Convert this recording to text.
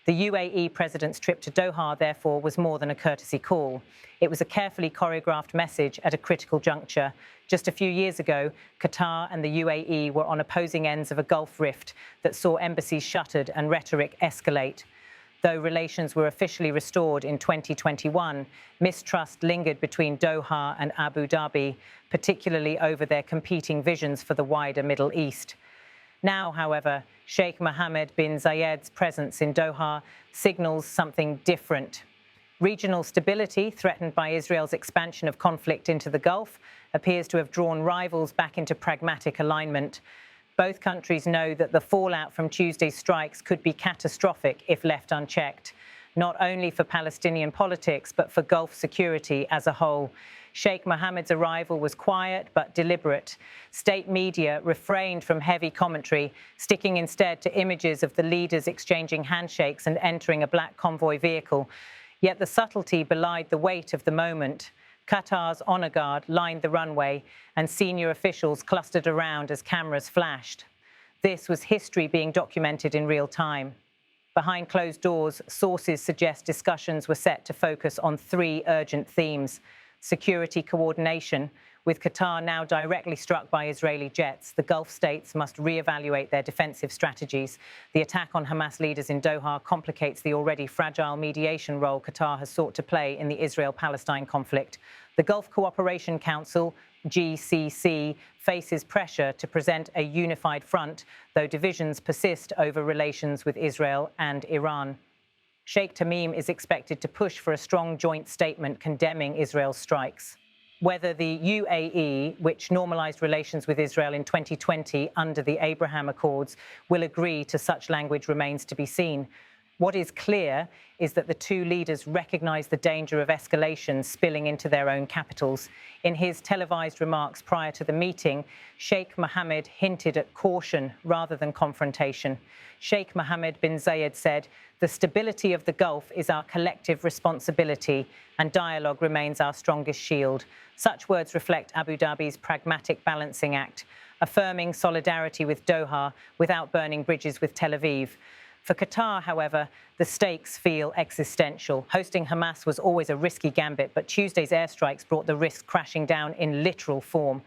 The UAE president's trip to Doha, therefore, was more than a courtesy call. It was a carefully choreographed message at a critical juncture. Just a few years ago, Qatar and the UAE were on opposing ends of a Gulf rift that saw embassies shuttered and rhetoric escalate. Though relations were officially restored in 2021, mistrust lingered between Doha and Abu Dhabi, particularly over their competing visions for the wider Middle East. Now, however, Sheikh Mohammed bin Zayed's presence in Doha signals something different. Regional stability, threatened by Israel's expansion of conflict into the Gulf, appears to have drawn rivals back into pragmatic alignment. Both countries know that the fallout from Tuesday's strikes could be catastrophic if left unchecked, not only for Palestinian politics, but for Gulf security as a whole. Sheikh Mohammed's arrival was quiet but deliberate. State media refrained from heavy commentary, sticking instead to images of the leaders exchanging handshakes and entering a black convoy vehicle. Yet the subtlety belied the weight of the moment. Qatar's honor guard lined the runway, and senior officials clustered around as cameras flashed. This was history being documented in real time. Behind closed doors, sources suggest discussions were set to focus on three urgent themes: security coordination. With Qatar now directly struck by Israeli jets, the Gulf states must reevaluate their defensive strategies. The attack on Hamas leaders in Doha complicates the already fragile mediation role Qatar has sought to play in the Israel-Palestine conflict. The Gulf Cooperation Council, GCC, faces pressure to present a unified front, though divisions persist over relations with Israel and Iran. Sheikh Tamim is expected to push for a strong joint statement condemning Israel's strikes. Whether the UAE, which normalized relations with Israel in 2020 under the Abraham Accords, will agree to such language remains to be seen. What is clear is that the two leaders recognize the danger of escalation spilling into their own capitals. In his televised remarks prior to the meeting, Sheikh Mohammed hinted at caution rather than confrontation. Sheikh Mohammed bin Zayed said, "The stability of the Gulf is our collective responsibility, and dialogue remains our strongest shield." Such words reflect Abu Dhabi's pragmatic balancing act, affirming solidarity with Doha without burning bridges with Tel Aviv. For Qatar, however, the stakes feel existential. Hosting Hamas was always a risky gambit, but Tuesday's airstrikes brought the risk crashing down in literal form.